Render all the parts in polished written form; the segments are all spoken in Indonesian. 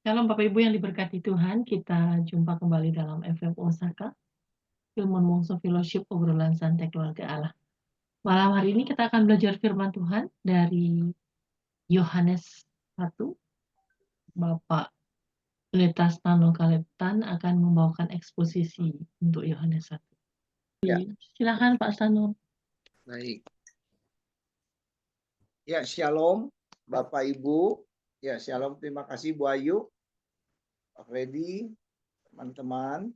Shalom Bapak Ibu yang diberkati Tuhan, kita jumpa kembali dalam FM Osaka, Ilmu Mongso Fellowship, obrolan santai keluarga Allah. Malam hari ini kita akan belajar firman Tuhan dari Yohanes 1. Bapak Pendeta Stano Kaletan akan membawakan eksposisi untuk Yohanes 1. Ya. Silakan Pak Stano. Baik. Ya, shalom Bapak Ibu. Ya, shalom. Terima kasih Bu Ayu, Pak Freddy, teman-teman.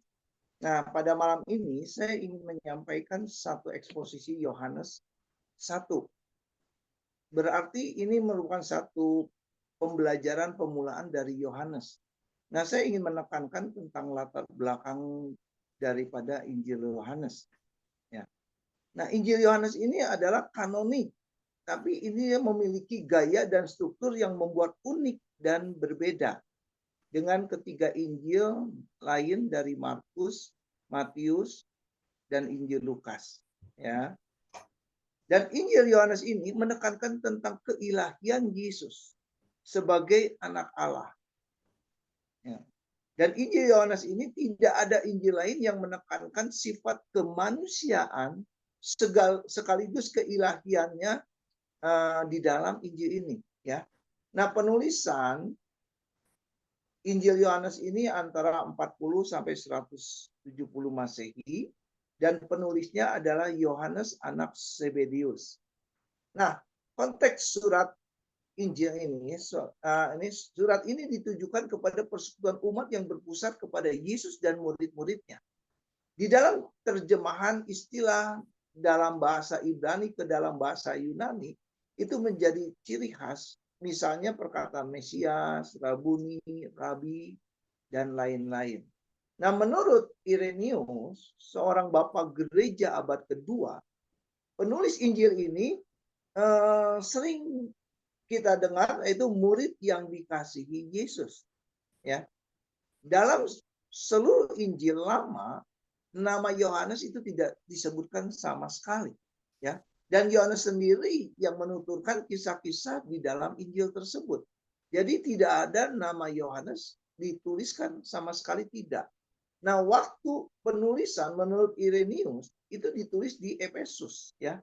Nah, pada malam ini saya ingin menyampaikan satu eksposisi Yohanes 1. Berarti ini merupakan satu pembelajaran pemulaan dari Yohanes. Nah, saya ingin menekankan tentang latar belakang daripada Injil Yohanes. Ya. Nah, Injil Yohanes ini adalah kanonik, tapi ini memiliki gaya dan struktur yang membuat unik dan berbeda dengan ketiga Injil lain dari Markus, Matius, dan Injil Lukas. Ya. Dan Injil Yohanes ini menekankan tentang keilahian Yesus sebagai anak Allah. Ya. Dan Injil Yohanes ini tidak ada Injil lain yang menekankan sifat kemanusiaan sekaligus keilahiannya di dalam Injil ini, ya. Nah, penulisan Injil Yohanes ini antara 40 sampai 170 Masehi dan penulisnya adalah Yohanes anak Zebedius. Nah, konteks surat Injil ini surat ini ditujukan kepada persekutuan umat yang berpusat kepada Yesus dan murid-muridnya. Di dalam terjemahan istilah dalam bahasa Ibrani ke dalam bahasa Yunani itu menjadi ciri khas, misalnya perkataan Mesias, Rabuni, Rabi, dan lain-lain. Nah, menurut Irenaeus, seorang bapak gereja abad kedua, penulis Injil ini sering kita dengar yaitu murid yang dikasihi Yesus. Ya, dalam seluruh Injil lama, nama Yohanes itu tidak disebutkan sama sekali. Ya, dan Yohanes sendiri yang menuturkan kisah-kisah di dalam Injil tersebut. Jadi tidak ada nama Yohanes dituliskan sama sekali, tidak. Nah, waktu penulisan menurut Irenaeus itu ditulis di Efesus, ya.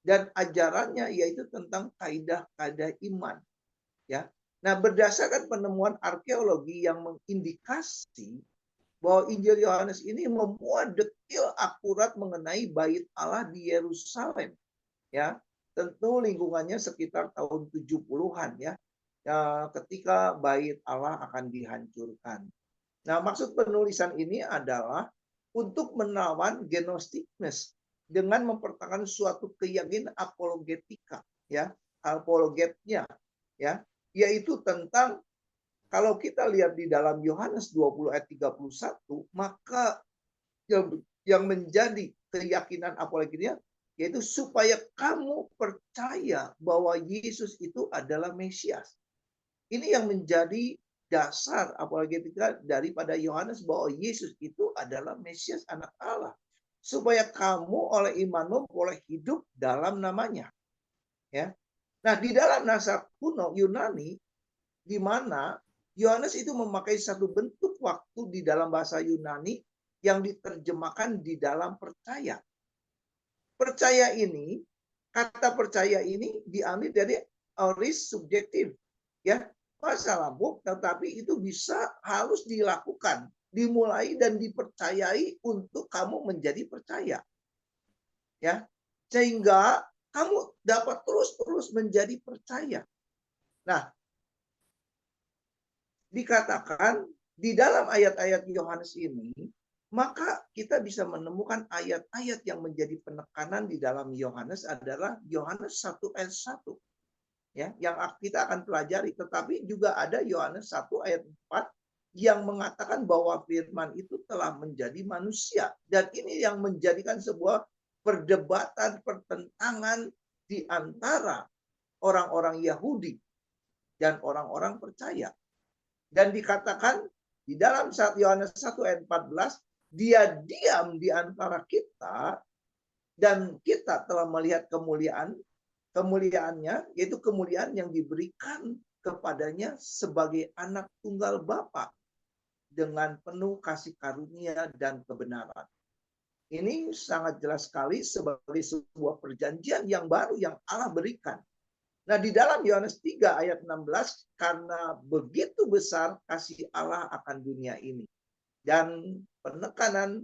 Dan ajarannya yaitu tentang kaidah-kaidah iman, ya. Nah, berdasarkan penemuan arkeologi yang mengindikasi bahwa Injil Yohanes ini memuat detail akurat mengenai bait Allah di Yerusalem, ya. Tentu lingkungannya sekitar tahun 70-an, ya. Ketika bait Allah akan dihancurkan. Nah, maksud penulisan ini adalah untuk menawan gnostikness dengan mempertahankan suatu keyakinan apologetika, ya, apologetnya, ya, yaitu tentang kalau kita lihat di dalam Yohanes 20 ayat 31, maka yang menjadi keyakinan apologetiknya yaitu supaya kamu percaya bahwa Yesus itu adalah Mesias. Ini yang menjadi dasar apologetika daripada Yohanes bahwa Yesus itu adalah Mesias anak Allah. Supaya kamu oleh imanmu boleh hidup dalam namanya. Ya. Nah, di dalam naskah kuno Yunani, di mana Yohanes itu memakai satu bentuk waktu di dalam bahasa Yunani yang diterjemahkan di dalam percaya. Percaya ini, kata percaya ini diambil dari aorist subjektif. Ya, masa lampau, tetapi itu bisa harus dilakukan, dimulai dan dipercayai untuk kamu menjadi percaya. Ya, sehingga kamu dapat terus-terus menjadi percaya. Nah, dikatakan di dalam ayat-ayat Yohanes ini, maka kita bisa menemukan ayat-ayat yang menjadi penekanan di dalam Yohanes adalah Yohanes 1 ayat 1. Ya, yang kita akan pelajari, tetapi juga ada Yohanes 1 ayat 4 yang mengatakan bahwa firman itu telah menjadi manusia, dan ini yang menjadikan sebuah perdebatan, pertentangan di antara orang-orang Yahudi dan orang-orang percaya. Dan dikatakan di dalam Yohanes 1 ayat 14, dia diam di antara kita dan kita telah melihat kemuliaannya, yaitu kemuliaan yang diberikan kepadanya sebagai anak tunggal Bapa dengan penuh kasih karunia dan kebenaran. Ini sangat jelas sekali sebagai sebuah perjanjian yang baru yang Allah berikan. Nah, di dalam Yohanes 3 ayat 16, karena begitu besar kasih Allah akan dunia ini. Dan penekanan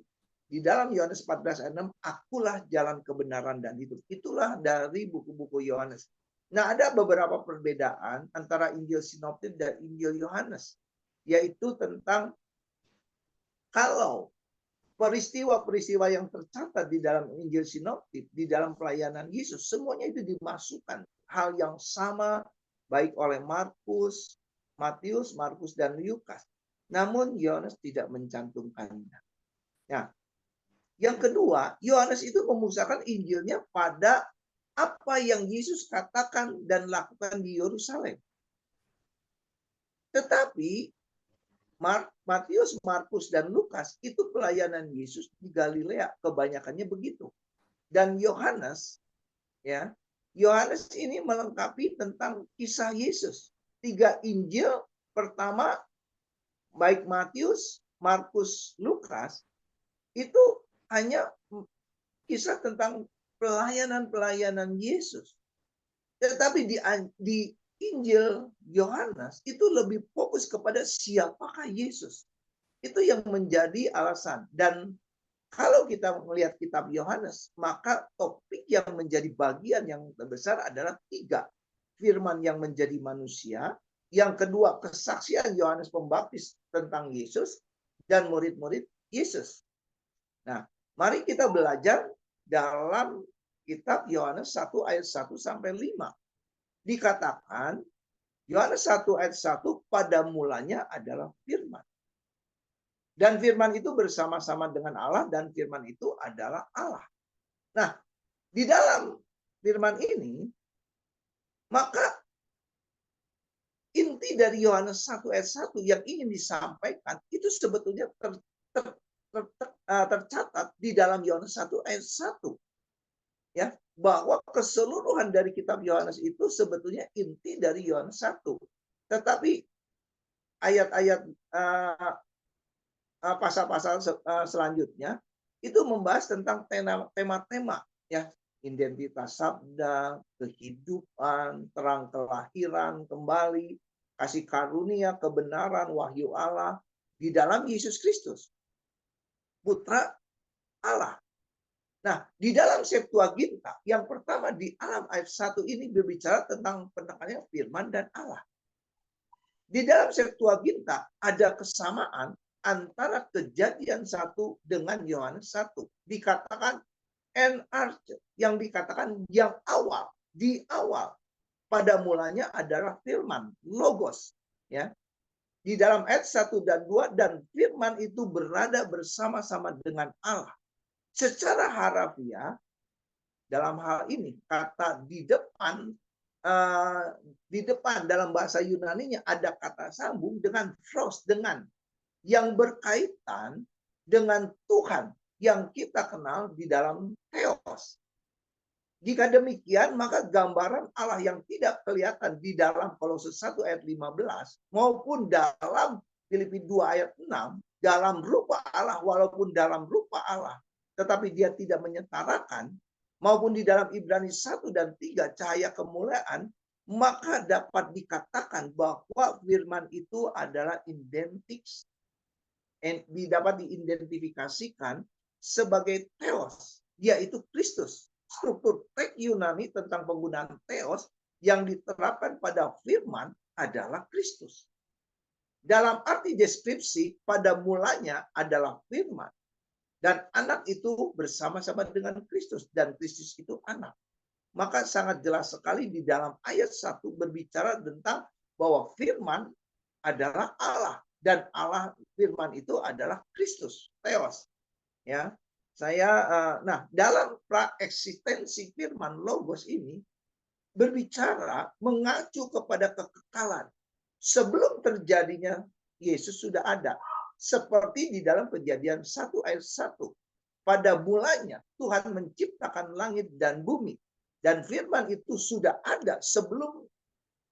di dalam Yohanes 14 ayat 6, akulah jalan kebenaran dan hidup. Itulah dari buku-buku Yohanes. Nah, ada beberapa perbedaan antara Injil Sinoptik dan Injil Yohanes, yaitu tentang kalau peristiwa-peristiwa yang tercatat di dalam Injil Sinoptik, di dalam pelayanan Yesus, semuanya itu dimasukkan hal yang sama baik oleh Markus, Matius, Markus, dan Lukas. Namun Yohanes tidak mencantumkannya. Nah, yang kedua, Yohanes itu memusatkan Injilnya pada apa yang Yesus katakan dan lakukan di Yerusalem. Tetapi Matius, Markus, dan Lukas itu pelayanan Yesus di Galilea, kebanyakannya begitu. Dan Yohanes, ya, Yohanes ini melengkapi tentang kisah Yesus. 3 Injil pertama, baik Matius, Markus, Lukas, itu hanya kisah tentang pelayanan-pelayanan Yesus. Tetapi di Injil Yohanes itu lebih fokus kepada siapakah Yesus. Itu yang menjadi alasan. Dan kalau kita melihat kitab Yohanes, maka topik yang menjadi bagian yang terbesar adalah 3. Firman yang menjadi manusia. Yang kedua, kesaksian Yohanes Pembaptis tentang Yesus. Dan murid-murid Yesus. Nah, mari kita belajar dalam kitab Yohanes 1 ayat 1 sampai 5. Dikatakan, Yohanes 1 ayat 1, pada mulanya adalah firman. Dan firman itu bersama-sama dengan Allah, dan firman itu adalah Allah. Nah, di dalam firman ini, maka inti dari Yohanes 1 ayat 1 yang ingin disampaikan, itu sebetulnya tercatat di dalam Yohanes 1 ayat 1. Ya, bahwa keseluruhan dari kitab Yohanes itu sebetulnya inti dari Yohanes 1. Tetapi ayat-ayat pasal-pasal selanjutnya itu membahas tentang tema-tema, ya, identitas sabda, kehidupan, terang kelahiran kembali, kasih karunia, kebenaran, wahyu Allah di dalam Yesus Kristus, Putra Allah. Nah, di dalam Septuaginta, yang pertama di alam ayat 1 ini berbicara tentang penekannya firman dan Allah. Di dalam Septuaginta ada kesamaan antara Kejadian 1 dengan Yohanes 1. Dikatakan yang dikatakan yang awal, di awal. Pada mulanya adalah firman, logos. Ya. Di dalam ayat 1 dan 2, dan firman itu berada bersama-sama dengan Allah. Secara harafiah, dalam hal ini, kata di depan dalam bahasa Yunani-nya ada kata sambung dengan pros, dengan yang berkaitan dengan Tuhan yang kita kenal di dalam theos. Jika demikian, maka gambaran Allah yang tidak kelihatan di dalam Kolose 1 ayat 15 maupun dalam Filipi 2 ayat 6, dalam rupa Allah, walaupun dalam rupa Allah, tetapi dia tidak menyetarakan, maupun di dalam Ibrani 1 dan 3 cahaya kemuliaan, maka dapat dikatakan bahwa firman itu adalah identik, dapat diidentifikasikan sebagai theos, yaitu Kristus. Struktur teks Yunani tentang penggunaan theos yang diterapkan pada firman adalah Kristus. Dalam arti deskripsi, pada mulanya adalah firman. Dan anak itu bersama-sama dengan Kristus. Dan Kristus itu anak. Maka sangat jelas sekali di dalam ayat 1 berbicara tentang bahwa firman adalah Allah. Dan Allah firman itu adalah Kristus, theos. Ya, nah, dalam praeksistensi firman logos ini berbicara mengacu kepada kekekalan. Sebelum terjadinya Yesus sudah ada. Seperti di dalam Kejadian 1 ayat 1. Pada mulanya Tuhan menciptakan langit dan bumi. Dan firman itu sudah ada sebelum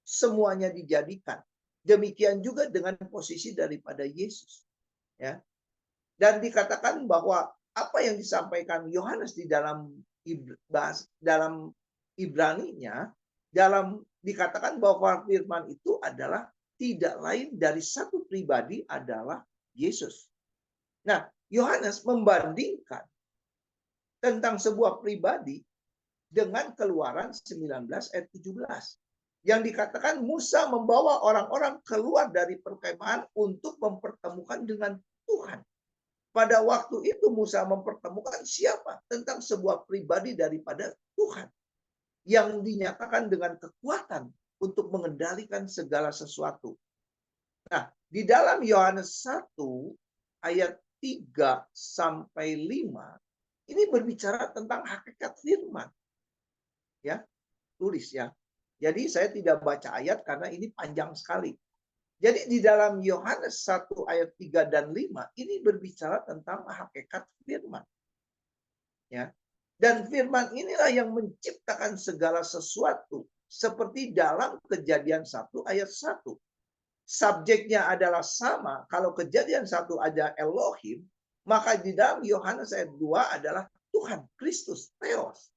semuanya dijadikan. Demikian juga dengan posisi daripada Yesus, ya. Dan dikatakan bahwa apa yang disampaikan Yohanes di dalam dalam Ibrani-nya, dikatakan bahwa firman itu adalah tidak lain dari satu pribadi, adalah Yesus. Nah, Yohanes membandingkan tentang sebuah pribadi dengan Keluaran 19 ayat 17. Yang dikatakan Musa membawa orang-orang keluar dari perkemahan untuk mempertemukan dengan Tuhan. Pada waktu itu Musa mempertemukan siapa? Tentang sebuah pribadi daripada Tuhan. Yang dinyatakan dengan kekuatan untuk mengendalikan segala sesuatu. Nah, di dalam Yohanes 1 ayat 3 sampai 5 ini berbicara tentang hakikat firman. Ya, tulis ya. Jadi saya tidak baca ayat karena ini panjang sekali. Jadi di dalam Yohanes 1 ayat 3 dan 5 ini berbicara tentang hakikat firman. Ya. Dan firman inilah yang menciptakan segala sesuatu seperti dalam Kejadian 1 ayat 1. Subjeknya adalah sama. Kalau Kejadian 1 ada Elohim, maka di dalam Yohanes ayat 2 adalah Tuhan, Kristus, Theos.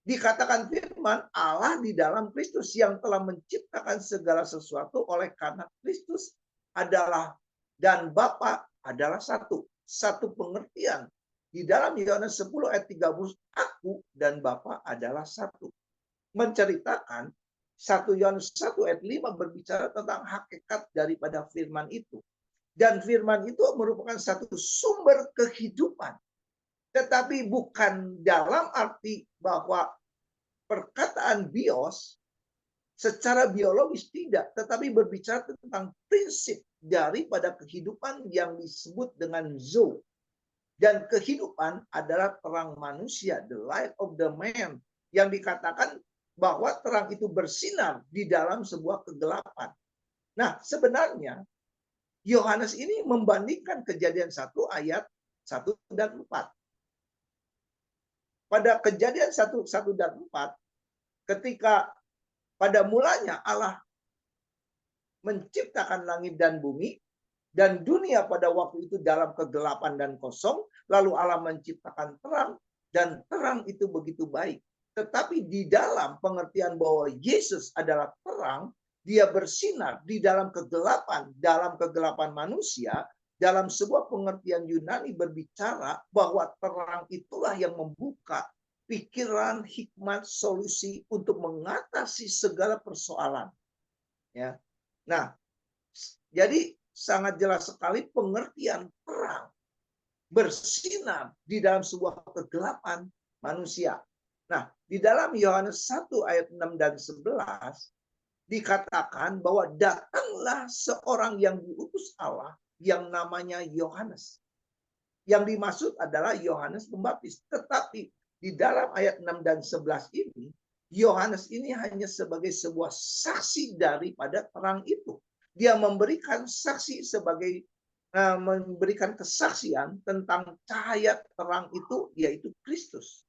Dikatakan firman Allah di dalam Kristus yang telah menciptakan segala sesuatu oleh karena Kristus adalah dan Bapa adalah satu. Satu pengertian. Di dalam Yohanes 10 ayat 30, aku dan Bapa adalah satu. Menceritakan 1 Yohanes 1 ayat 5 berbicara tentang hakikat daripada firman itu. Dan firman itu merupakan satu sumber kehidupan. Tetapi bukan dalam arti bahwa perkataan bios secara biologis tidak, tetapi berbicara tentang prinsip daripada kehidupan yang disebut dengan zoe. Dan kehidupan adalah terang manusia, the light of the man, yang dikatakan bahwa terang itu bersinar di dalam sebuah kegelapan. Nah, sebenarnya Yohanes ini membandingkan Kejadian 1 ayat 1 dan 4. Pada Kejadian 1 dan 4, ketika pada mulanya Allah menciptakan langit dan bumi, dan dunia pada waktu itu dalam kegelapan dan kosong, lalu Allah menciptakan terang, dan terang itu begitu baik. Tetapi di dalam pengertian bahwa Yesus adalah terang, dia bersinar di dalam kegelapan manusia, dalam sebuah pengertian Yunani berbicara bahwa terang itulah yang membuka pikiran, hikmat, solusi untuk mengatasi segala persoalan. Ya. Nah, jadi sangat jelas sekali pengertian terang bersinar di dalam sebuah kegelapan manusia. Nah, di dalam Yohanes 1 ayat 6 dan 11 dikatakan bahwa datanglah seorang yang diutus Allah yang namanya Yohanes. Yang dimaksud adalah Yohanes Pembaptis. Tetapi di dalam ayat 6 dan 11 ini, Yohanes ini hanya sebagai sebuah saksi daripada terang itu. Dia memberikan saksi sebagai memberikan kesaksian tentang cahaya terang itu, yaitu Kristus.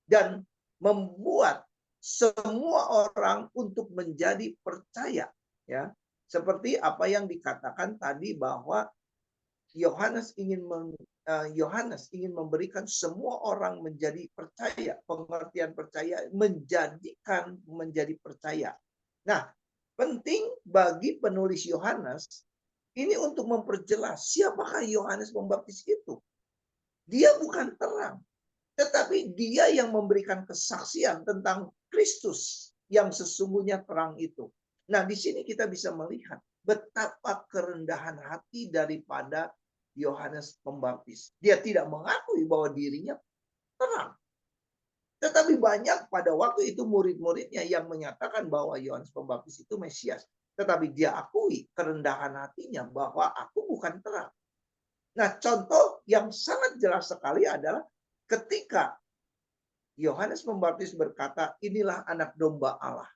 Dan membuat semua orang untuk menjadi percaya, ya, seperti apa yang dikatakan tadi bahwa Yohanes ingin memberikan semua orang menjadi percaya. Pengertian percaya menjadikan menjadi percaya. Nah, penting bagi penulis Yohanes ini untuk memperjelas siapakah Yohanes Pembaptis itu. Dia bukan terang, tetapi dia yang memberikan kesaksian tentang Kristus yang sesungguhnya terang itu. Nah, di sini kita bisa melihat betapa kerendahan hati daripada Yohanes Pembaptis. Dia tidak mengakui bahwa dirinya terang. Tetapi banyak pada waktu itu murid-muridnya yang menyatakan bahwa Yohanes Pembaptis itu Mesias. Tetapi dia akui kerendahan hatinya bahwa aku bukan terang. Nah, contoh yang sangat jelas sekali adalah ketika Yohanes Pembaptis berkata, inilah anak domba Allah.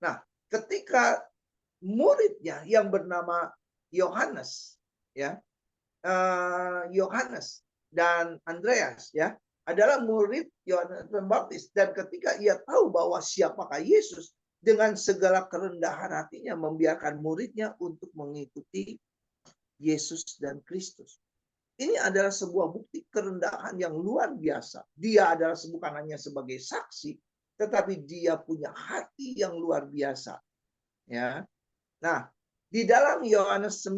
Nah, ketika muridnya yang bernama Yohanes, ya, Yohanes dan Andreas, ya, adalah murid Yohanes Pembaptis, dan ketika ia tahu bahwa siapakah Yesus, dengan segala kerendahan hatinya membiarkan muridnya untuk mengikuti Yesus dan Kristus. Ini adalah sebuah bukti kerendahan yang luar biasa. Dia adalah bukan hanya sebagai saksi, tetapi dia punya hati yang luar biasa. Ya. Nah, di dalam Yohanes 9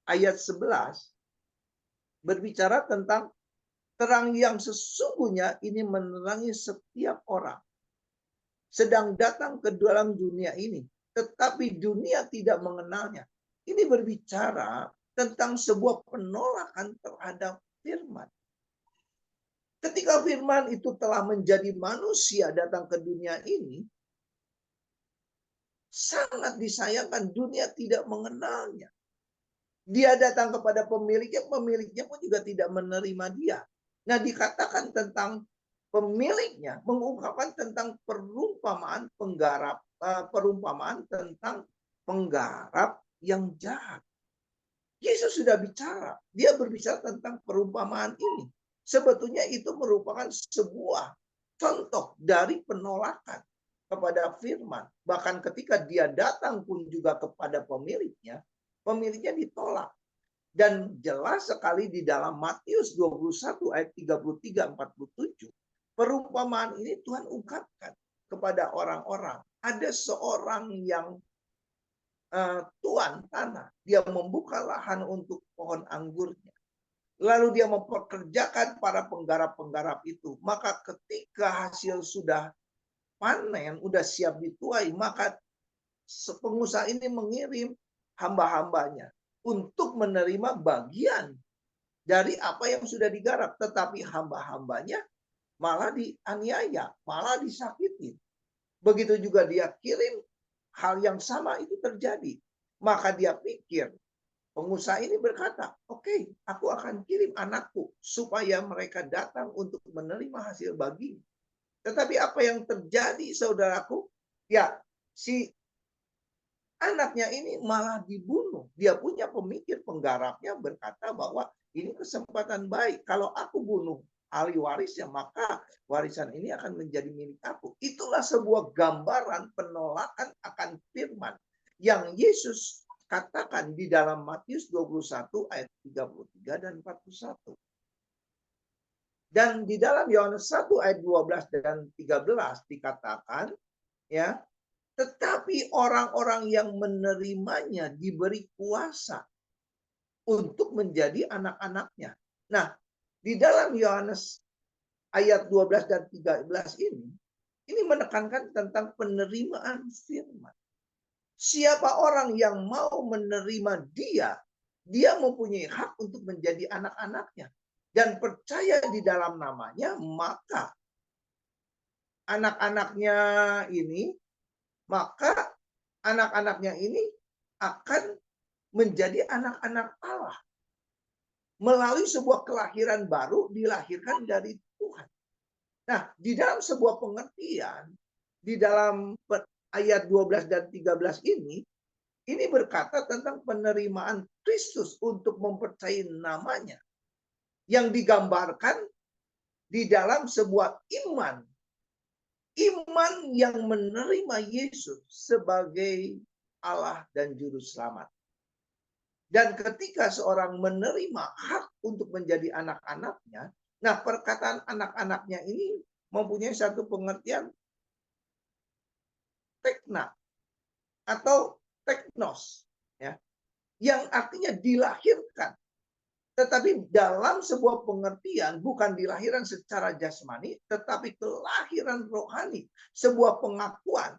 ayat 11 berbicara tentang terang yang sesungguhnya ini menerangi setiap orang sedang datang ke dalam dunia ini, tetapi dunia tidak mengenalnya. Ini berbicara tentang sebuah penolakan terhadap firman. Ketika firman itu telah menjadi manusia datang ke dunia ini, sangat disayangkan dunia tidak mengenalnya. Dia datang kepada pemiliknya, pemiliknya pun juga tidak menerima dia. Nah, dikatakan tentang pemiliknya, mengungkapkan tentang perumpamaan penggarap, perumpamaan tentang penggarap yang jahat. Yesus sudah bicara, dia berbicara tentang perumpamaan ini. Sebetulnya itu merupakan sebuah contoh dari penolakan kepada firman. Bahkan ketika dia datang pun juga kepada pemiliknya, pemiliknya ditolak. Dan jelas sekali di dalam Matius 21 ayat 33-47, perumpamaan ini Tuhan ungkapkan kepada orang-orang. Ada seorang yang tuan tanah, dia membuka lahan untuk pohon anggurnya. Lalu dia mempekerjakan para penggarap-penggarap itu. Maka ketika hasil sudah panen, sudah siap dituai, maka pengusaha ini mengirim hamba-hambanya untuk menerima bagian dari apa yang sudah digarap. Tetapi hamba-hambanya malah dianiaya, malah disakiti. Begitu juga dia kirim, hal yang sama itu terjadi. Maka dia pikir, pengusaha ini berkata, oke, aku akan kirim anakku supaya mereka datang untuk menerima hasil baginya. Tetapi apa yang terjadi, saudaraku? Ya, si anaknya ini malah dibunuh. Dia punya pemikir penggarapnya berkata bahwa ini kesempatan baik. Kalau aku bunuh ahli warisnya, maka warisan ini akan menjadi milik aku. Itulah sebuah gambaran penolakan akan firman yang Yesus katakan di dalam Matius 21 ayat 33 dan 41. Dan di dalam Yohanes 1 ayat 12 dan 13 dikatakan, ya, tetapi orang-orang yang menerimanya diberi kuasa untuk menjadi anak-anaknya. Nah, di dalam Yohanes ayat 12 dan 13 ini menekankan tentang penerimaan firman. Siapa orang yang mau menerima dia, dia mempunyai hak untuk menjadi anak-anaknya. Dan percaya di dalam namanya, maka anak-anaknya ini maka anak-anaknya ini akan menjadi anak-anak Allah. Melalui sebuah kelahiran baru dilahirkan dari Tuhan. Nah, di dalam sebuah pengertian, di dalam ayat 12 dan 13 ini berkata tentang penerimaan Kristus untuk mempercayai namanya. Yang digambarkan di dalam sebuah iman. Iman yang menerima Yesus sebagai Allah dan Juru Selamat. Dan ketika seorang menerima hak untuk menjadi anak-anaknya, nah perkataan anak-anaknya ini mempunyai satu pengertian tekna atau teknos, ya, yang artinya dilahirkan. Tetapi dalam sebuah pengertian bukan dilahirkan secara jasmani, tetapi kelahiran rohani, sebuah pengakuan.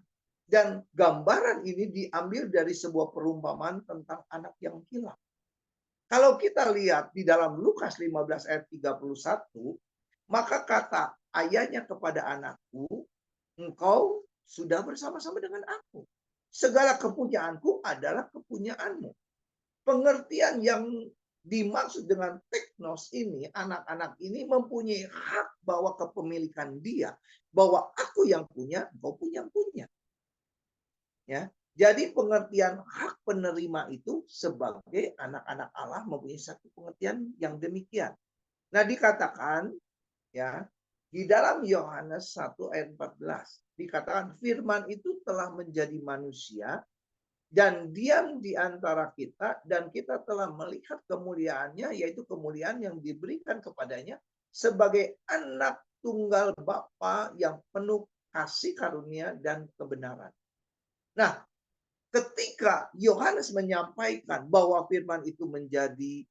Dan gambaran ini diambil dari sebuah perumpamaan tentang anak yang hilang. Kalau kita lihat di dalam Lukas 15 ayat 31, maka kata ayahnya kepada anakku, engkau sudah bersama-sama dengan aku. Segala kepunyaanku adalah kepunyaanmu. Pengertian yang dimaksud dengan teknos ini, anak-anak ini mempunyai hak bahwa kepemilikan dia, bahwa aku yang punya, engkau pun yang punya. Ya, jadi pengertian hak penerima itu sebagai anak-anak Allah mempunyai satu pengertian yang demikian. Nah, dikatakan ya di dalam Yohanes 1 ayat 14, dikatakan firman itu telah menjadi manusia dan diam di antara kita, dan kita telah melihat kemuliaannya, yaitu kemuliaan yang diberikan kepadanya sebagai anak tunggal Bapa yang penuh kasih karunia dan kebenaran. Nah, ketika Yohanes menyampaikan bahwa firman itu menjadi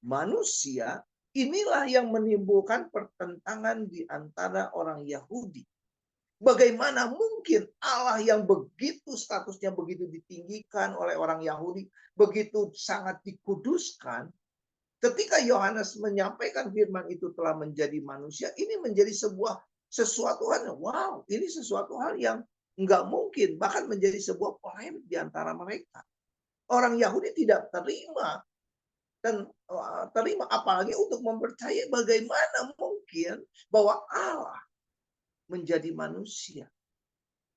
manusia, inilah yang menimbulkan pertentangan di antara orang Yahudi. Bagaimana mungkin Allah yang begitu statusnya begitu ditinggikan oleh orang Yahudi, begitu sangat dikuduskan, ketika Yohanes menyampaikan firman itu telah menjadi manusia, ini menjadi sesuatu hal, wow, ini sesuatu hal yang nggak mungkin, bahkan menjadi sebuah polemik di antara mereka. Orang Yahudi tidak terima dan terima, apalagi untuk mempercayai bagaimana mungkin bahwa Allah menjadi manusia.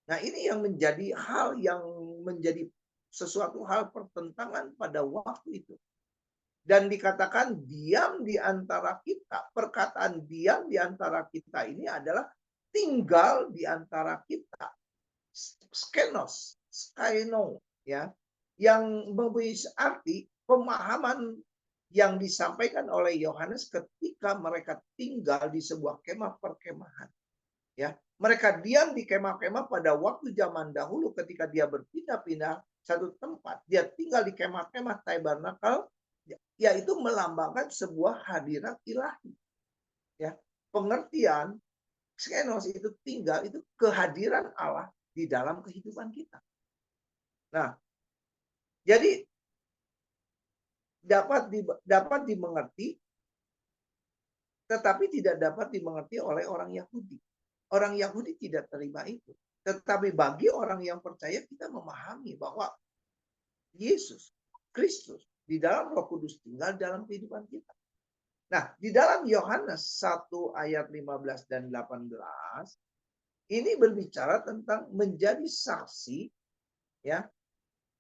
Nah, ini yang menjadi hal yang menjadi sesuatu hal pertentangan pada waktu itu. Dan dikatakan diam di antara kita. Perkataan diam di antara kita ini adalah tinggal di antara kita. Skenos, skaino, ya, yang mempunyai arti pemahaman yang disampaikan oleh Yohanes ketika mereka tinggal di sebuah kemah perkemahan. Ya, mereka diam di kemah-kemah pada waktu zaman dahulu ketika dia berpindah-pindah satu tempat. Dia tinggal di kemah-kemah tabernakel, yaitu melambangkan sebuah hadirat ilahi. Ya, pengertian skenos itu tinggal, itu kehadiran Allah di dalam kehidupan kita. Nah, jadi dapat dimengerti, tetapi tidak dapat dimengerti oleh orang Yahudi. Orang Yahudi tidak terima itu. Tetapi bagi orang yang percaya, kita memahami bahwa Yesus Kristus di dalam Roh Kudus tinggal dalam kehidupan kita. Nah, di dalam Yohanes 1 ayat 15 dan 18 ini berbicara tentang menjadi saksi, ya,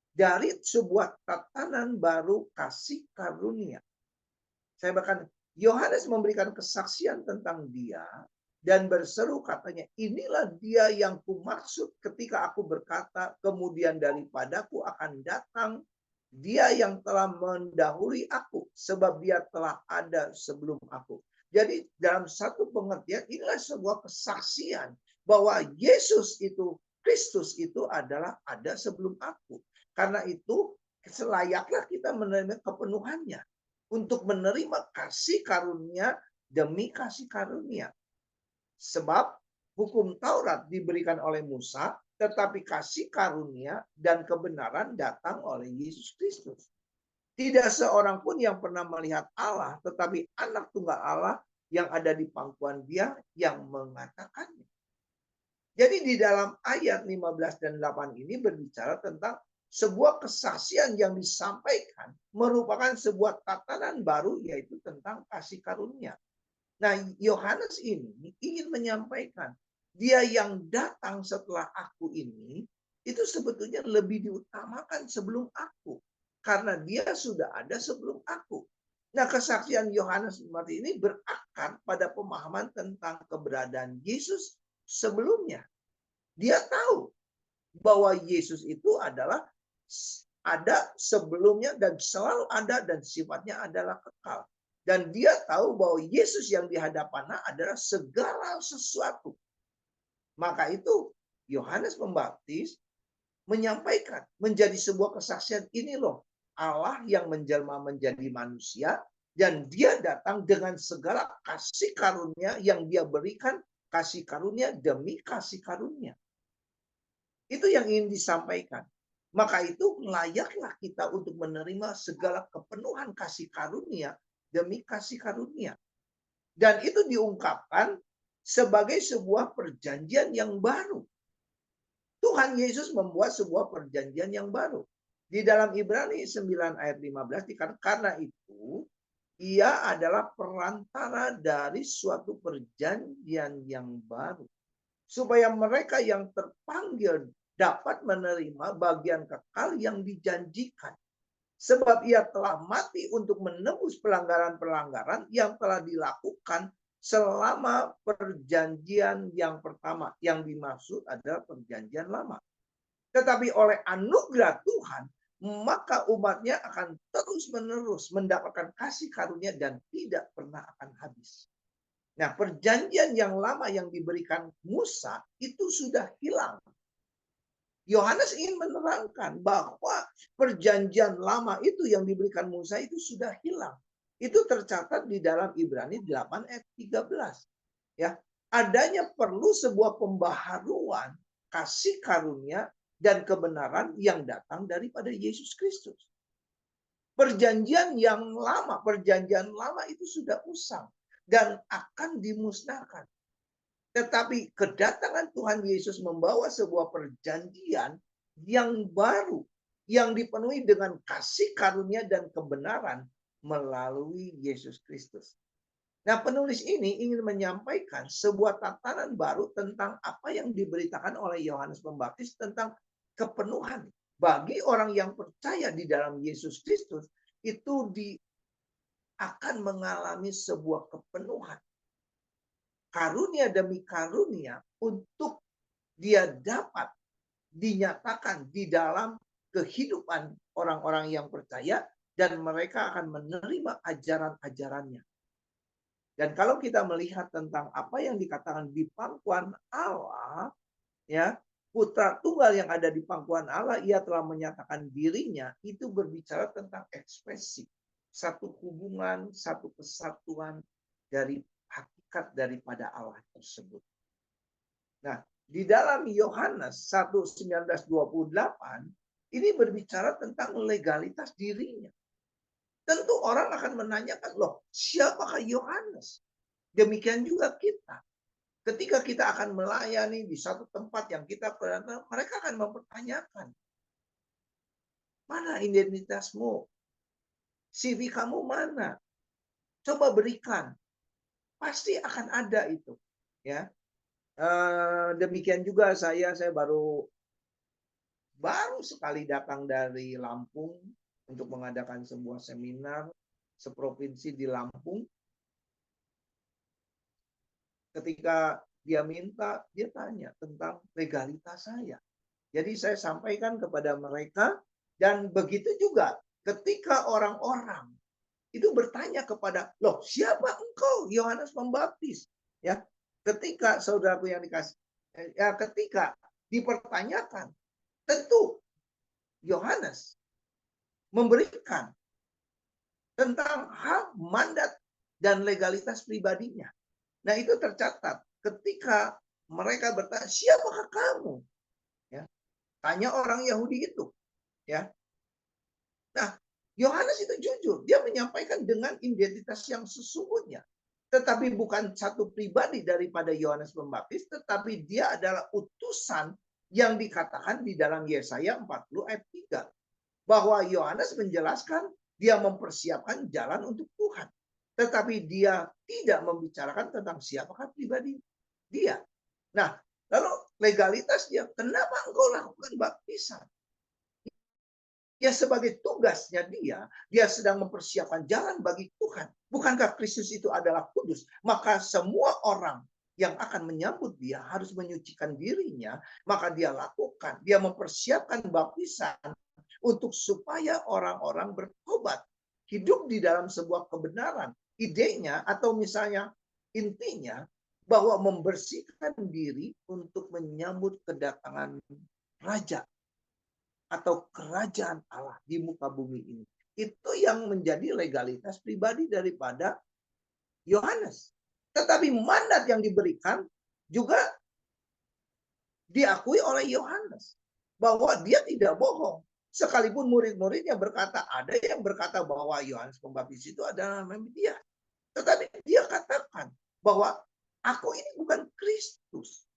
dari sebuah tatanan baru kasih karunia. Saya bahkan Yohanes memberikan kesaksian tentang dia dan berseru, katanya, inilah dia yang kumaksud ketika aku berkata, kemudian daripadaku akan datang dia yang telah mendahului aku, sebab dia telah ada sebelum aku. Jadi dalam satu pengertian, inilah sebuah kesaksian bahwa Yesus itu, Kristus itu adalah ada sebelum aku. Karena itu selayaknya kita menerima kepenuhannya untuk menerima kasih karunia demi kasih karunia. Sebab hukum Taurat diberikan oleh Musa, tetapi kasih karunia dan kebenaran datang oleh Yesus Kristus. Tidak seorang pun yang pernah melihat Allah, tetapi anak tunggal Allah yang ada di pangkuan dia yang mengatakannya. Jadi di dalam ayat 15 dan 8 ini berbicara tentang sebuah kesaksian yang disampaikan merupakan sebuah tatanan baru, yaitu tentang kasih karunia. Nah, Yohanes ini ingin menyampaikan, dia yang datang setelah aku ini, itu sebetulnya lebih diutamakan sebelum aku. Karena dia sudah ada sebelum aku. Nah, kesaksian Yohanes seperti ini berakar pada pemahaman tentang keberadaan Yesus sebelumnya. Dia tahu bahwa Yesus itu adalah ada sebelumnya dan selalu ada dan sifatnya adalah kekal. Dan dia tahu bahwa Yesus yang di hadapannya adalah segala sesuatu. Maka itu Yohanes Pembaptis menyampaikan menjadi sebuah kesaksian, ini loh Allah yang menjelma menjadi manusia dan dia datang dengan segala kasih karunia yang dia berikan, kasih karunia demi kasih karunia. Itu yang ingin disampaikan. Maka itu layaklah kita untuk menerima segala kepenuhan kasih karunia demi kasih karunia. Dan itu diungkapkan sebagai sebuah perjanjian yang baru. Tuhan Yesus membuat sebuah perjanjian yang baru. Di dalam Ibrani 9 ayat 15 dikatakan, karena itu ia adalah perantara dari suatu perjanjian yang baru. Supaya mereka yang terpanggil dapat menerima bagian kekal yang dijanjikan. Sebab ia telah mati untuk menebus pelanggaran-pelanggaran yang telah dilakukan selama perjanjian yang pertama. Yang dimaksud adalah perjanjian lama. Tetapi oleh anugerah Tuhan, maka umatnya akan terus-menerus mendapatkan kasih karunia dan tidak pernah akan habis. Nah, perjanjian yang lama yang diberikan Musa itu sudah hilang. Yohanes ingin menerangkan bahwa perjanjian lama itu yang diberikan Musa itu sudah hilang. Itu tercatat di dalam Ibrani 8 ayat 13. Ya, adanya perlu sebuah pembaharuan kasih karunia dan kebenaran yang datang daripada Yesus Kristus. Perjanjian lama itu sudah usang dan akan dimusnahkan. Tetapi kedatangan Tuhan Yesus membawa sebuah perjanjian yang baru, yang dipenuhi dengan kasih karunia dan kebenaran melalui Yesus Kristus. Nah, penulis ini ingin menyampaikan sebuah tatanan baru tentang apa yang diberitakan oleh Yohanes Pembaptis tentang kepenuhan. Bagi orang yang percaya di dalam Yesus Kristus, itu akan mengalami sebuah kepenuhan. Karunia demi karunia untuk dia dapat dinyatakan di dalam kehidupan orang-orang yang percaya dan mereka akan menerima ajaran-ajarannya. Dan kalau kita melihat tentang apa yang dikatakan di pangkuan Allah, ya, Putra Tunggal yang ada di pangkuan Allah, ia telah menyatakan dirinya, itu berbicara tentang ekspresi. Satu hubungan, satu kesatuan dari hakikat daripada Allah tersebut. Nah, di dalam Yohanes 1:19-28, ini berbicara tentang legalitas dirinya. Tentu orang akan menanyakan, loh, siapakah Yohanes? Demikian juga kita. Ketika kita akan melayani di satu tempat yang kita pernah, mereka akan mempertanyakan, mana identitasmu? CV kamu mana? Coba berikan. Pasti akan ada itu. Ya, demikian juga saya baru sekali datang dari Lampung untuk mengadakan sebuah seminar seprovinsi di Lampung. Ketika dia minta, dia tanya tentang legalitas saya. Jadi saya sampaikan kepada mereka, dan begitu juga ketika orang-orang itu bertanya kepada, loh, siapa engkau? Yohanes Pembaptis. Ya, ketika saudaraku yang dikasih, ketika dipertanyakan, tentu Yohanes memberikan tentang hak, mandat, dan legalitas pribadinya. Nah, itu tercatat ketika mereka bertanya, siapakah kamu? Ya, tanya orang Yahudi itu. Ya, nah, Yohanes itu jujur, dia menyampaikan dengan identitas yang sesungguhnya. Tetapi bukan satu pribadi daripada Yohanes Pembaptis, tetapi dia adalah utusan yang dikatakan di dalam Yesaya 40 ayat 3. Bahwa Yohanes menjelaskan dia mempersiapkan jalan untuk Tuhan. Tetapi dia tidak membicarakan tentang siapakah pribadi dia. Nah, lalu legalitas dia, kenapa engkau lakukan baptisan? Ya, sebagai tugasnya dia sedang mempersiapkan jalan bagi Tuhan. Bukankah Kristus itu adalah kudus? Maka semua orang yang akan menyambut dia harus menyucikan dirinya, maka dia lakukan. Dia mempersiapkan baptisan untuk supaya orang-orang bertobat. Hidup di dalam sebuah kebenaran. Idenya atau misalnya intinya bahwa membersihkan diri untuk menyambut kedatangan Raja atau kerajaan Allah di muka bumi ini. Itu yang menjadi legalitas pribadi daripada Yohanes. Tetapi mandat yang diberikan juga diakui oleh Yohanes. Bahwa dia tidak bohong. Sekalipun murid-muridnya berkata, ada yang berkata bahwa Yohanes Pembaptis itu adalah dia. Tetapi dia katakan bahwa aku ini bukan Kristus.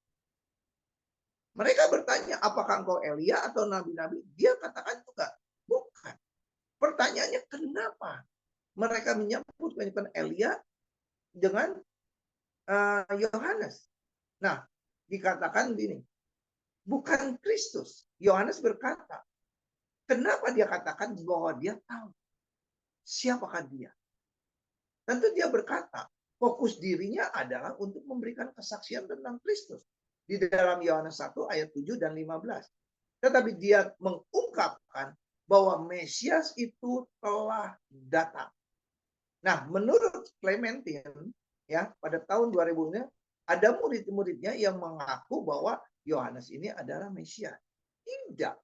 Mereka bertanya, apakah engkau Elia atau nabi-nabi? Dia katakan juga, bukan. Pertanyaannya, kenapa mereka menyebut Elia dengan Yohanes? Nah, dikatakan gini, bukan Kristus. Yohanes berkata, kenapa dia katakan bahwa dia tahu siapakah dia? Tentu dia berkata fokus dirinya adalah untuk memberikan kesaksian tentang Kristus. Di dalam Yohanes 1 ayat 7 dan 15. Tetapi dia mengungkapkan bahwa Mesias itu telah datang. Nah, menurut Clementine, ya, pada tahun 2000-nya, ada murid-muridnya yang mengaku bahwa Yohanes ini adalah Mesias. Tidak.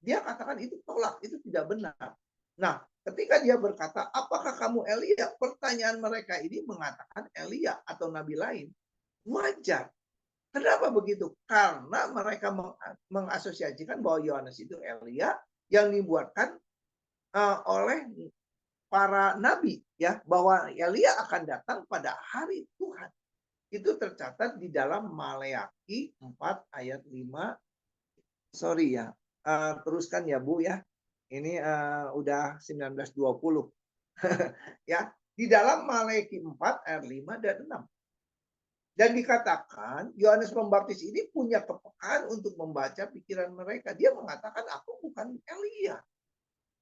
Dia katakan itu tolak, itu tidak benar. Nah, ketika dia berkata, apakah kamu Elia? Pertanyaan mereka ini mengatakan Elia atau nabi lain. Wajar. Kenapa begitu? Karena mereka mengasosiasikan bahwa Yohanes itu Elia yang dibuatkan oleh para nabi, ya, bahwa Elia akan datang pada hari Tuhan. Itu tercatat di dalam Maleakhi 4 ayat 5. Sorry ya, teruskan ya Bu ya. Ini udah 1920. Ya, di dalam Maleakhi 4 ayat 5 dan 6. Dan dikatakan Yohanes Pembaptis ini punya kepekaan untuk membaca pikiran mereka. Dia mengatakan aku bukan Elia.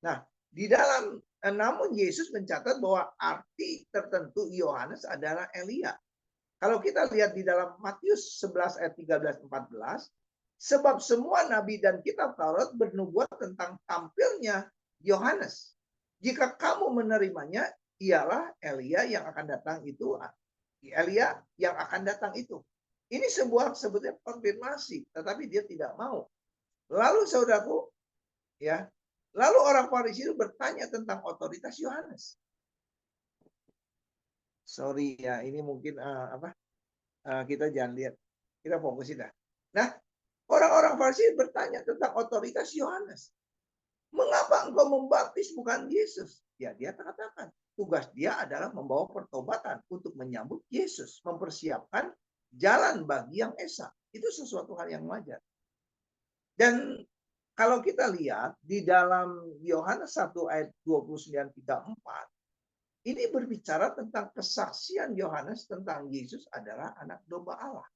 Nah, di dalam namun Yesus mencatat bahwa arti tertentu Yohanes adalah Elia. Kalau kita lihat di dalam Matius 11 ayat 13-14, sebab semua nabi dan kitab Taurat bernubuat tentang tampilnya Yohanes. Jika kamu menerimanya, ialah Elia yang akan datang itu. Elia yang akan datang itu. Ini sebuah sebetulnya konfirmasi, tetapi dia tidak mau. Lalu saudaraku, ya, lalu orang Farisi itu bertanya tentang otoritas Yohanes. Sorry ya, ini mungkin kita jangan lihat, kita fokusin dah. Nah, orang-orang Farisi bertanya tentang otoritas Yohanes. Mengapa engkau membaptis bukan Yesus? Ya, dia katakan tugas dia adalah membawa pertobatan untuk menyambut Yesus, mempersiapkan jalan bagi yang esa. Itu sesuatu hal yang wajar. Dan kalau kita lihat di dalam Yohanes 1 ayat 29-34, ini berbicara tentang kesaksian Yohanes tentang Yesus adalah anak domba Allah.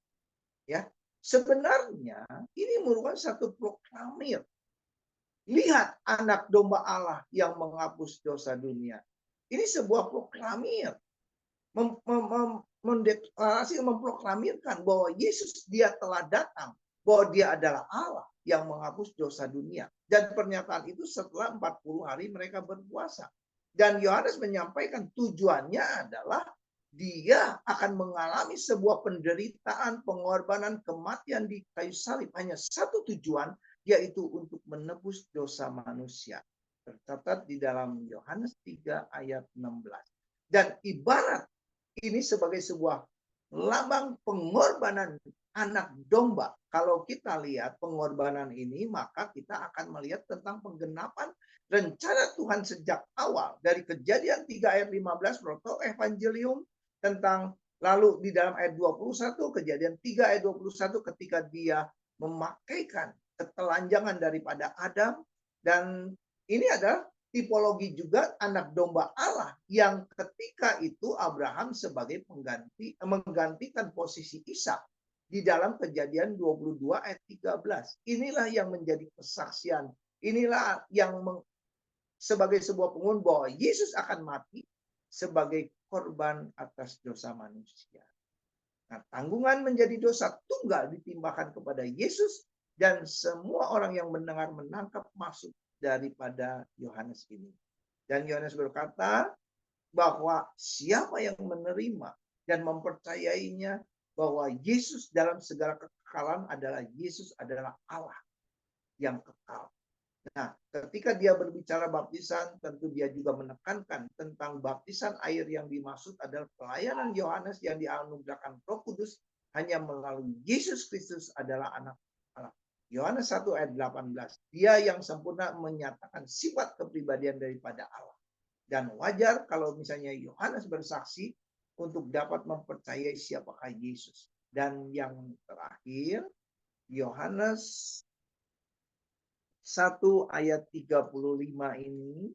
Ya, sebenarnya ini merupakan satu proklamir. Lihat anak domba Allah yang menghapus dosa dunia. Ini sebuah proklamir. Mendeklarasi, memproklamirkan bahwa Yesus dia telah datang. Bahwa dia adalah Allah yang menghapus dosa dunia. Dan pernyataan itu setelah 40 hari mereka berpuasa. Dan Yohanes menyampaikan tujuannya adalah dia akan mengalami sebuah penderitaan, pengorbanan, kematian di kayu salib. Hanya satu tujuan, yaitu untuk menebus dosa manusia. Tercatat di dalam Yohanes 3 ayat 16. Dan ibarat ini sebagai sebuah lambang pengorbanan anak domba. Kalau kita lihat pengorbanan ini, maka kita akan melihat tentang penggenapan rencana Tuhan sejak awal. Dari Kejadian 3 ayat 15, proto evangelium, tentang lalu di dalam ayat 21, Kejadian 3 ayat 21, ketika dia memakaikan ketelanjangan daripada Adam. Dan ini adalah tipologi juga anak domba Allah yang ketika itu Abraham sebagai menggantikan posisi Ishak di dalam Kejadian 22 ayat 13. Inilah yang menjadi kesaksian. Inilah yang sebagai sebuah pengumuman bahwa Yesus akan mati sebagai korban atas dosa manusia. Nah, tanggungan menjadi dosa tunggal ditimpakan kepada Yesus dan semua orang yang mendengar menangkap maksud daripada Yohanes ini. Dan Yohanes berkata bahwa siapa yang menerima dan mempercayainya bahwa Yesus dalam segala kekekalan adalah Yesus adalah Allah yang kekal. Nah, ketika dia berbicara baptisan, tentu dia juga menekankan tentang baptisan air yang dimaksud adalah pelayanan Yohanes yang dianugerahkan Roh Kudus hanya melalui Yesus Kristus adalah anak Allah. Yohanes 1 ayat 18. Dia yang sempurna menyatakan sifat kepribadian daripada Allah. Dan wajar kalau misalnya Yohanes bersaksi untuk dapat mempercayai siapakah Yesus. Dan yang terakhir, Yohanes 1 ayat 35 ini,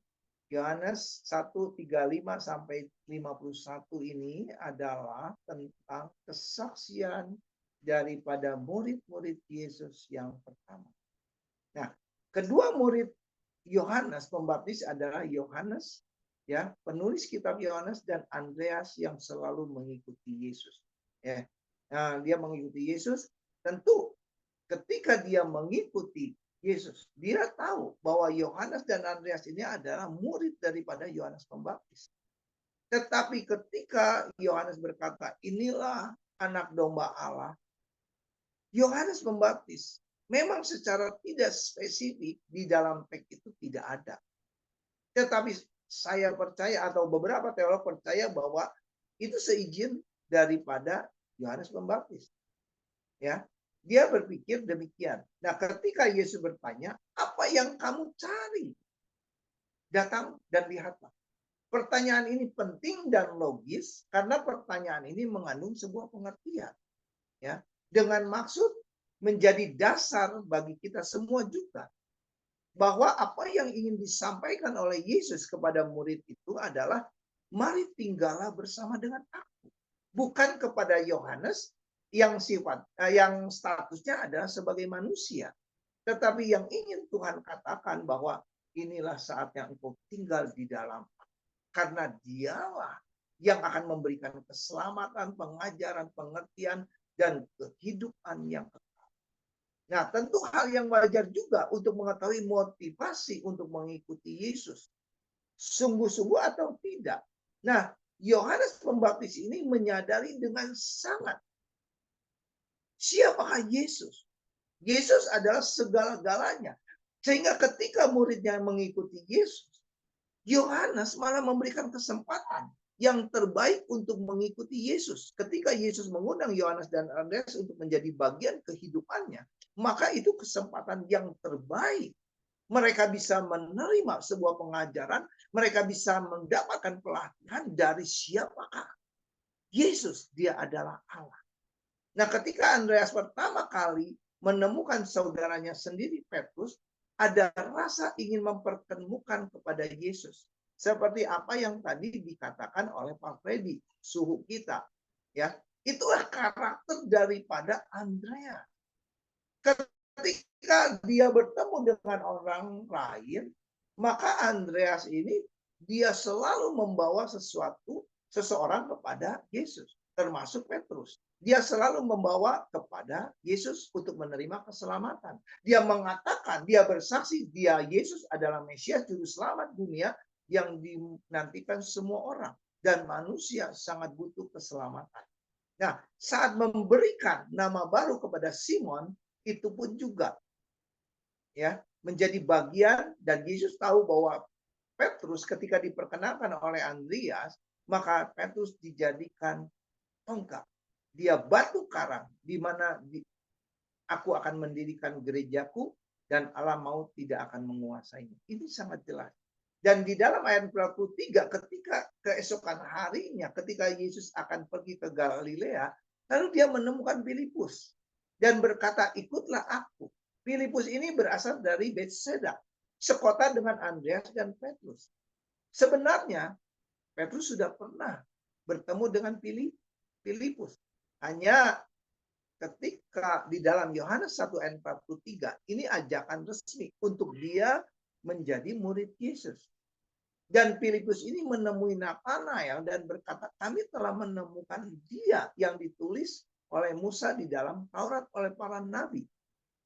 Yohanes 1:35 sampai 51 ini adalah tentang kesaksian daripada murid-murid Yesus yang pertama. Nah, kedua murid Yohanes Pembaptis adalah Yohanes ya, penulis kitab Yohanes dan Andreas yang selalu mengikuti Yesus. Ya. Nah, dia mengikuti Yesus, tentu ketika dia mengikuti Yesus, dia tahu bahwa Yohanes dan Andreas ini adalah murid daripada Yohanes Pembaptis. Tetapi ketika Yohanes berkata, inilah anak domba Allah, Yohanes Pembaptis memang secara tidak spesifik di dalam teks itu tidak ada. Tetapi saya percaya atau beberapa teolog percaya bahwa itu seizin daripada Yohanes Pembaptis. Ya, dia berpikir demikian. Nah, ketika Yesus bertanya, apa yang kamu cari? Datang dan lihatlah. Pertanyaan ini penting dan logis karena pertanyaan ini mengandung sebuah pengertian. Ya, dengan maksud menjadi dasar bagi kita semua juga bahwa apa yang ingin disampaikan oleh Yesus kepada murid itu adalah mari tinggallah bersama dengan aku. Bukan kepada Yohanes yang yang statusnya adalah sebagai manusia. Tetapi yang ingin Tuhan katakan bahwa inilah saatnya engkau tinggal di dalam. Karena dialah yang akan memberikan keselamatan, pengajaran, pengertian, dan kehidupan yang kekal. Nah, tentu hal yang wajar juga untuk mengetahui motivasi untuk mengikuti Yesus. Sungguh-sungguh atau tidak. Nah, Yohanes Pembaptis ini menyadari dengan sangat siapakah Yesus. Yesus adalah segala-galanya. Sehingga ketika muridnya mengikuti Yesus, Yohanes malah memberikan kesempatan yang terbaik untuk mengikuti Yesus. Ketika Yesus mengundang Yohanes dan Andreas untuk menjadi bagian kehidupannya, maka itu kesempatan yang terbaik. Mereka bisa menerima sebuah pengajaran, mereka bisa mendapatkan pelatihan dari siapakah Yesus. Dia adalah Allah. Nah, ketika Andreas pertama kali menemukan saudaranya sendiri Petrus, ada rasa ingin mempertemukan kepada Yesus. Seperti apa yang tadi dikatakan oleh Pak Freddy, suhu kita. Ya, itulah karakter daripada Andreas. Ketika dia bertemu dengan orang lain, maka Andreas ini dia selalu membawa seseorang kepada Yesus, termasuk Petrus. Dia selalu membawa kepada Yesus untuk menerima keselamatan. Dia mengatakan, dia bersaksi, dia Yesus adalah Mesias juru selamat dunia yang dinantikan semua orang. Dan manusia sangat butuh keselamatan. Nah, saat memberikan nama baru kepada Simon, itu pun juga ya menjadi bagian, dan Yesus tahu bahwa Petrus ketika diperkenalkan oleh Andreas, maka Petrus dijadikan tongkat. Dia batu karang di mana aku akan mendirikan gerejaku dan Allah maut tidak akan menguasainya. Ini sangat jelas. Dan di dalam ayat 43, ketika keesokan harinya, ketika Yesus akan pergi ke Galilea, lalu dia menemukan Filipus dan berkata, ikutlah aku. Filipus ini berasal dari Bethsaida, sekota dengan Andreas dan Petrus. Sebenarnya Petrus sudah pernah bertemu dengan Filipus. Hanya ketika di dalam Yohanes 1 ayat 43, ini ajakan resmi untuk dia menjadi murid Yesus. Dan Filipus ini menemui Natanael dan berkata, kami telah menemukan dia yang ditulis oleh Musa di dalam Taurat oleh para nabi,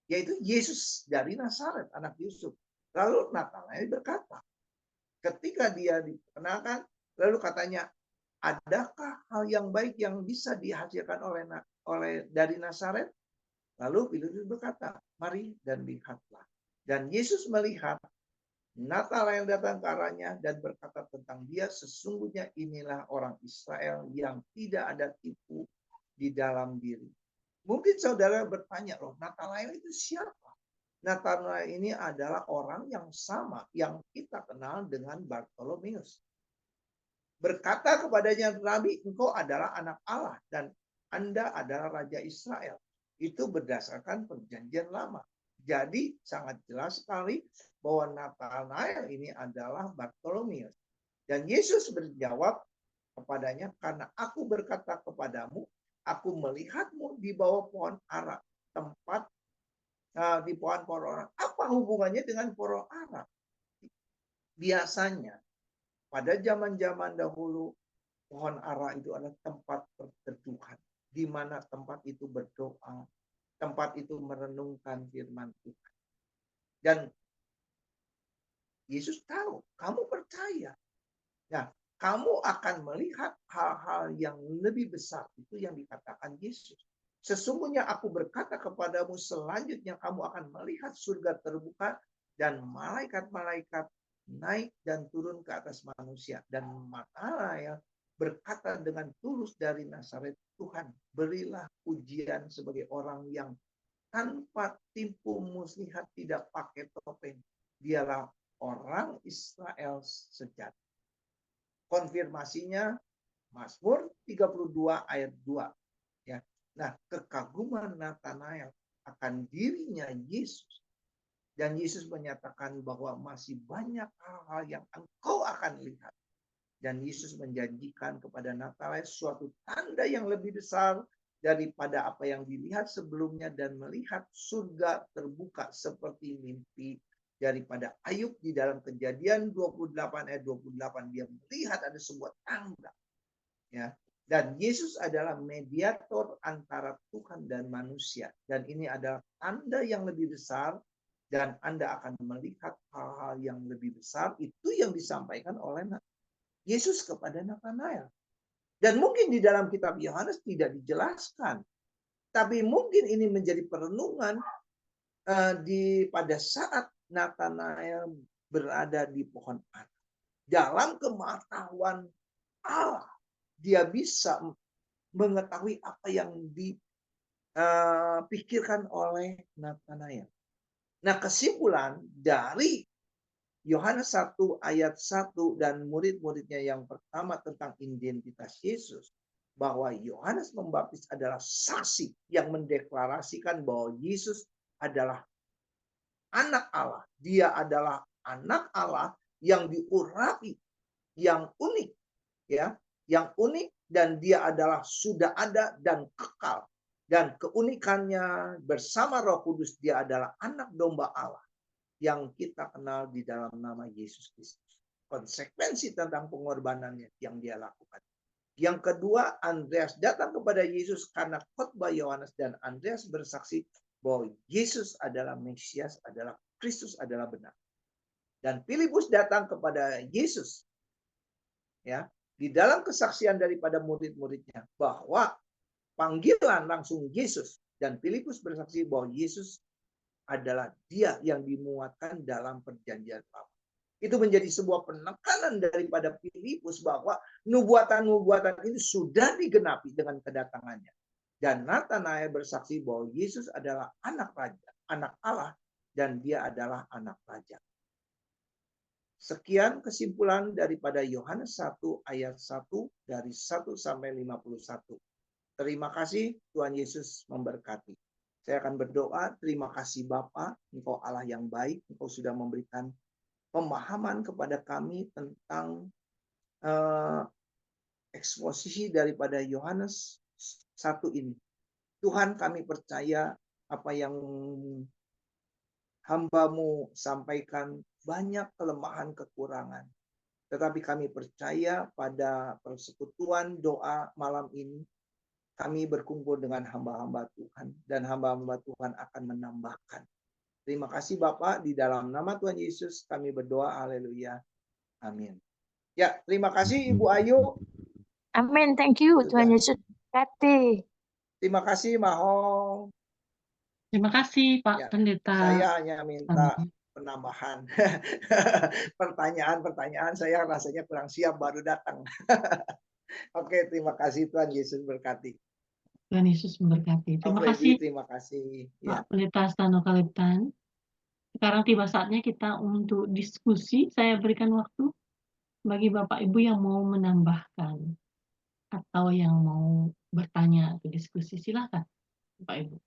yaitu Yesus dari Nazaret, anak Yusuf. Lalu Natanael berkata, ketika dia diperkenalkan, lalu katanya, adakah hal yang baik yang bisa dihasilkan oleh dari Nazaret? Lalu Filipus berkata, mari dan lihatlah. Dan Yesus melihat Natanael datang ke arahnya dan berkata tentang dia, sesungguhnya inilah orang Israel yang tidak ada tipu di dalam diri. Mungkin saudara bertanya, loh Natanael itu siapa? Natanael ini adalah orang yang sama yang kita kenal dengan Bartolomeus. Berkata kepadanya Nabi, engkau adalah anak Allah dan Anda adalah Raja Israel. Itu berdasarkan perjanjian lama. Jadi sangat jelas sekali bahwa Natanael ini adalah Bartolomeus. Dan Yesus berjawab kepadanya, karena aku berkata kepadamu, aku melihatmu di bawah pohon ara, tempat di pohon-pohon. Apa hubungannya dengan pohon ara? Biasanya pada zaman-zaman dahulu, pohon ara itu adalah tempat perteduhan, di mana tempat itu berdoa, tempat itu merenungkan firman Tuhan. Dan Yesus tahu, kamu percaya. Nah, kamu akan melihat hal-hal yang lebih besar. Itu yang dikatakan Yesus. Sesungguhnya aku berkata kepadamu, selanjutnya kamu akan melihat surga terbuka dan malaikat-malaikat naik dan turun ke atas manusia. Dan Natanael berkata dengan tulus dari Nazaret, Tuhan, berilah pujian sebagai orang yang tanpa tipu muslihat, tidak pakai topeng. Dialah orang Israel sejati. Konfirmasinya Mazmur 32 ayat 2. Ya. Nah, kekaguman Natanael akan dirinya Yesus. Dan Yesus menyatakan bahwa masih banyak hal-hal yang engkau akan lihat. Dan Yesus menjanjikan kepada Natanael suatu tanda yang lebih besar daripada apa yang dilihat sebelumnya, dan melihat surga terbuka seperti mimpi. Daripada Ayub di dalam Kejadian 28 ayat 28, dia melihat ada sebuah tanda. Ya. Dan Yesus adalah mediator antara Tuhan dan manusia. Dan ini adalah tanda yang lebih besar, dan Anda akan melihat hal-hal yang lebih besar. Itu yang disampaikan oleh Yesus kepada Natanael. Dan mungkin di dalam kitab Yohanes tidak dijelaskan. Tapi mungkin ini menjadi perenungan pada saat Natanael berada di pohon ara. Dalam kematawan Allah, dia bisa mengetahui apa yang dipikirkan oleh Natanael. Nah, kesimpulan dari Yohanes 1 ayat 1 dan murid-muridnya yang pertama tentang identitas Yesus, bahwa Yohanes Pembaptis adalah saksi yang mendeklarasikan bahwa Yesus adalah anak Allah. Dia adalah anak Allah yang diurapi, yang unik, ya, yang unik, dan dia adalah sudah ada dan kekal. Dan keunikannya bersama Roh Kudus, dia adalah anak domba Allah yang kita kenal di dalam nama Yesus Kristus. Konsekuensi tentang pengorbanannya yang dia lakukan. Yang kedua, Andreas datang kepada Yesus karena khotbah Yohanes, dan Andreas bersaksi bahwa Yesus adalah Mesias, adalah Kristus, adalah benar. Dan Filipus datang kepada Yesus, ya, di dalam kesaksian daripada murid-muridnya bahwa panggilan langsung Yesus, dan Filipus bersaksi bahwa Yesus adalah dia yang dimuatkan dalam perjanjian lama. Itu menjadi sebuah penekanan daripada Filipus bahwa nubuatan-nubuatan ini sudah digenapi dengan kedatangannya. Dan Natanael bersaksi bahwa Yesus adalah anak raja, anak Allah, dan dia adalah anak raja. Sekian kesimpulan daripada Yohanes 1 ayat 1 dari 1 sampai 51. Terima kasih, Tuhan Yesus memberkati. Saya akan berdoa. Terima kasih Bapa, Engkau Allah yang baik. Engkau sudah memberikan pemahaman kepada kami tentang eksposisi daripada Yohanes 1 ini. Tuhan, kami percaya apa yang hamba-Mu sampaikan banyak kelemahan kekurangan. Tetapi kami percaya pada persekutuan doa malam ini, kami berkumpul dengan hamba-hamba Tuhan, dan hamba-hamba Tuhan akan menambahkan. Terima kasih Bapak, di dalam nama Tuhan Yesus kami berdoa, haleluya, amin. Ya, terima kasih Ibu Ayu. Amin, thank you, Tuhan Yesus berkati. Terima kasih Mahong. Terima kasih Pak Ya, Pendeta. saya hanya minta penambahan pertanyaan-pertanyaan, saya rasanya kurang siap, baru datang. Oke, terima kasih, Tuhan Yesus berkati. Tuhan Yesus memberkati. Terima kasih Terima kasih. Pak Pendeta Stano Kalitan. Sekarang tiba saatnya kita untuk diskusi. Saya berikan waktu bagi Bapak Ibu yang mau menambahkan atau yang mau bertanya atau diskusi. Silakan Bapak Ibu.